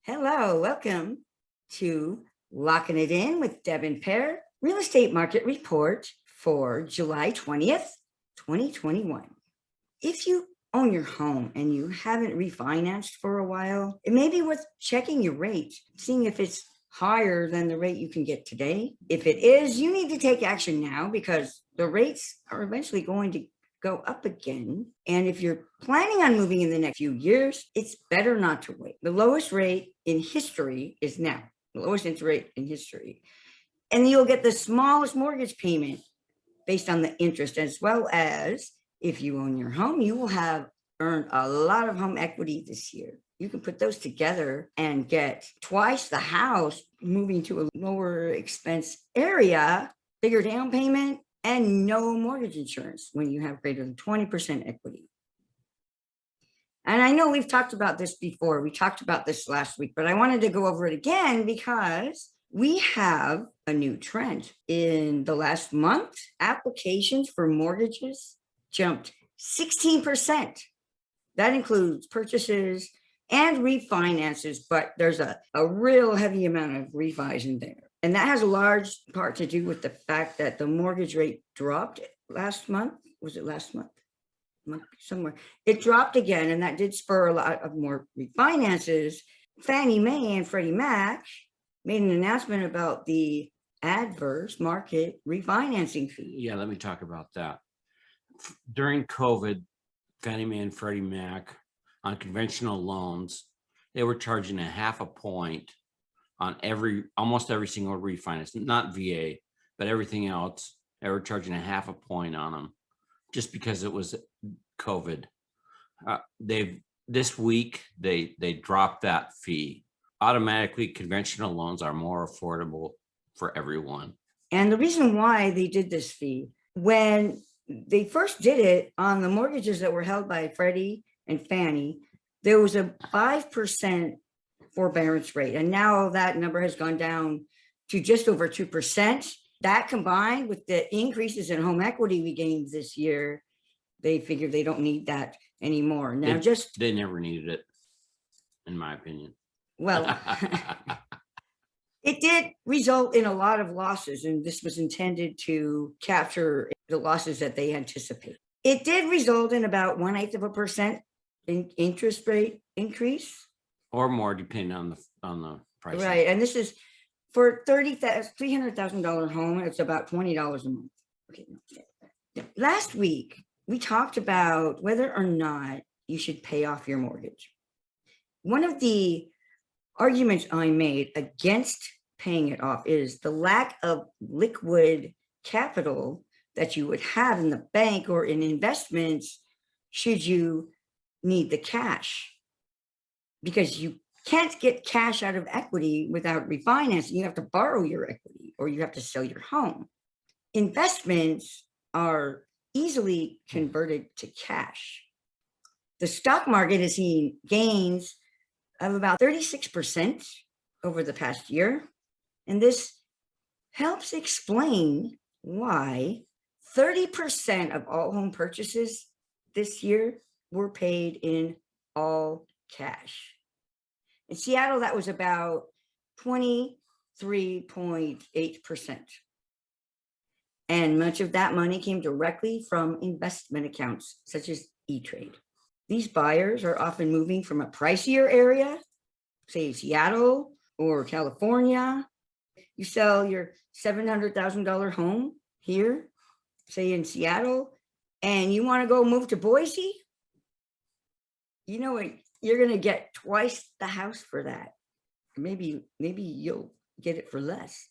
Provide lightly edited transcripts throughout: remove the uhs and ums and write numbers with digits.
Hello, welcome to Locking It In with Deb and Pear Real Estate Market Report for July 20th, 2021. If you own your home and you haven't refinanced for a while, it may be worth checking your rate, seeing if it's higher than the rate you can get today. If it is, you need to take action now because the rates are eventually going to go up again. And if you're planning on moving in the next few years, it's better not to wait. The lowest rate in history is now, the lowest interest rate in history. And you'll get the smallest mortgage payment based on the interest, as well as if you own your home, you will have earned a lot of home equity this year. You can put those together and get twice the house, moving to a lower expense area, bigger down payment, and no mortgage insurance when you have greater than 20% equity. And I know we've talked about this before. We talked about this last week, but I wanted to go over it again because we have a new trend. In the last month, applications for mortgages jumped 16%. That includes purchases and refinances, but there's a real heavy amount of refis in there. And that has a large part to do with the fact that the mortgage rate dropped last month. Was it last month? Somewhere. It dropped again, and that did spur a lot of more refinances. Fannie Mae and Freddie Mac made an announcement about the adverse market refinancing fee. Yeah, let me talk about that. During COVID, Fannie Mae and Freddie Mac on conventional loans, they were charging a half a point on almost every single refinance, not VA, but everything else. They were charging a half a point on them just because it was COVID. This week they dropped that fee. Automatically, conventional loans are more affordable for everyone. And the reason why they did this fee, when they first did it on the mortgages that were held by Freddie and Fannie, there was a 5% forbearance rate. And now that number has gone down to just over 2%. That combined with the increases in home equity we gained this year, they figure they don't need that anymore. Now, they never needed it, in my opinion. Well, it did result in a lot of losses, and this was intended to capture the losses that they anticipate. It did result in about 1/8% in interest rate increase, or more, depending on the price. Right, and this is for $300,000 home. It's about $20 a month. Okay. Last week we talked about whether or not you should pay off your mortgage. One of the arguments I made against paying it off is the lack of liquid capital that you would have in the bank or in investments should you need the cash, because you can't get cash out of equity without refinancing. You have to borrow your equity or you have to sell your home. Investments are easily converted to cash. The stock market has seen gains of about 36% over the past year. And this helps explain why 30% of all home purchases this year were paid in all cash. In Seattle, that was about 23.8%. And much of that money came directly from investment accounts, such as E-Trade. These buyers are often moving from a pricier area, say Seattle or California. You sell your $700,000 home here, say in Seattle, and you want to go move to Boise, you know what? You're going to get twice the house for that. Maybe you'll get it for less.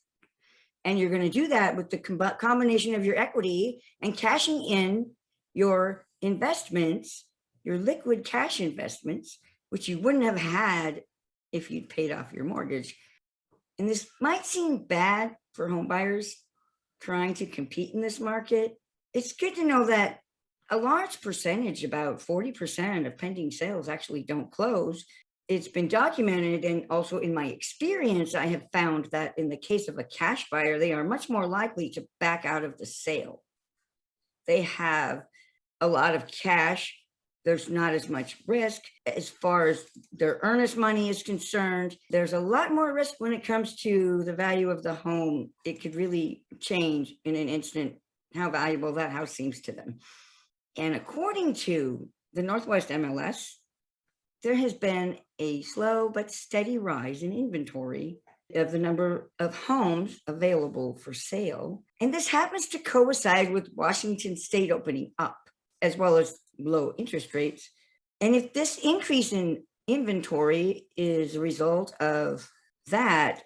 And you're going to do that with the combination of your equity and cashing in your investments, your liquid cash investments, which you wouldn't have had if you'd paid off your mortgage. And this might seem bad for home buyers trying to compete in this market. It's good to know that a large percentage, about 40% of pending sales actually don't close. It's been documented, and also in my experience, I have found that in the case of a cash buyer, they are much more likely to back out of the sale. They have a lot of cash There's not as much risk as far as their earnest money is concerned. There's a lot more risk when it comes to the value of the home. It could really change in an instant how valuable that house seems to them. And according to the Northwest MLS, there has been a slow but steady rise in inventory of the number of homes available for sale. And this happens to coincide with Washington state opening up, as well as low interest rates. And if this increase in inventory is a result of that,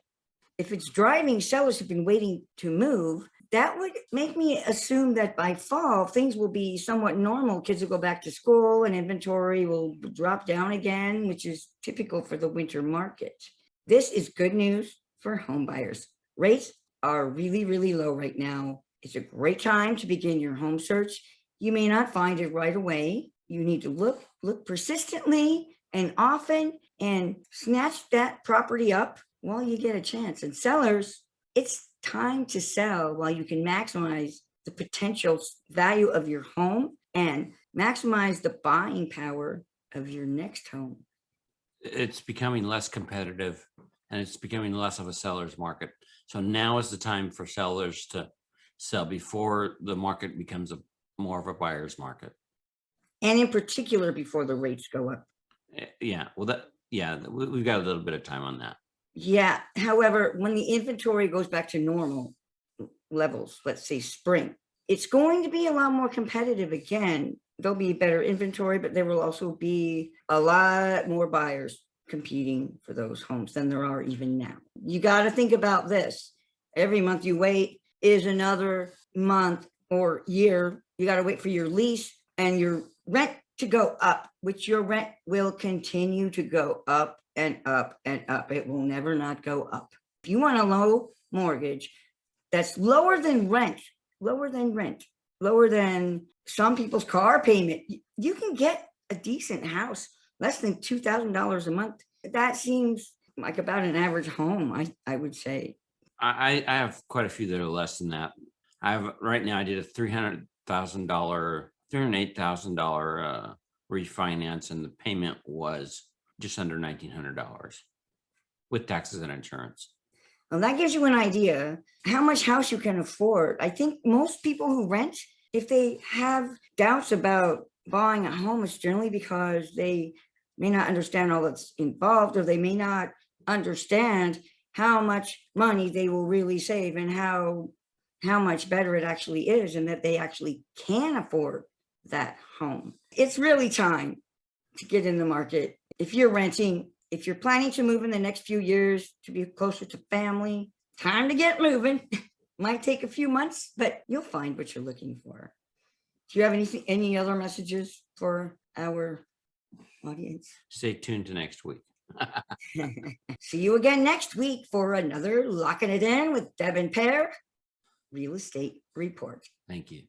if it's driving sellers who've been waiting to move, that would make me assume that by fall, things will be somewhat normal. Kids will go back to school and inventory will drop down again, which is typical for the winter market. This is good news for home buyers. Rates are really, really low right now. It's a great time to begin your home search. You may not find it right away. You need to look persistently and often and snatch that property up while you get a chance. And sellers, it's time to sell while you can maximize the potential value of your home and maximize the buying power of your next home. It's becoming less competitive and it's becoming less of a seller's market. So now is the time for sellers to sell before the market becomes more of a buyer's market. And in particular, before the rates go up. Yeah, well, we've got a little bit of time on that. Yeah. However, when the inventory goes back to normal levels, let's say spring, it's going to be a lot more competitive again. There'll be better inventory, but there will also be a lot more buyers competing for those homes than there are even now. You got to think about this. Every month you wait is another month or year. You got to wait for your lease and your rent to go up, which your rent will continue to go up and up and up. It will never not go up. If you want a low mortgage that's lower than rent, lower than some people's car payment, you can get a decent house, less than $2,000 a month. That seems like about an average home, I would say. I have quite a few that are less than that. Right now I did a $308,000 refinance, and the payment was just under $1,900 with taxes and insurance. Well, that gives you an idea how much house you can afford. I think most people who rent, if they have doubts about buying a home, it's generally because they may not understand all that's involved, or they may not understand how much money they will really save and how much better it actually is, and that they actually can afford that home. It's really time to get in the market. If you're renting, if you're planning to move in the next few years to be closer to family, time to get moving. Might take a few months, but you'll find what you're looking for. Do you have any other messages for our audience? Stay tuned to next week. See you again next week for another Locking It In with Deb and Pear Real Estate Report. Thank you.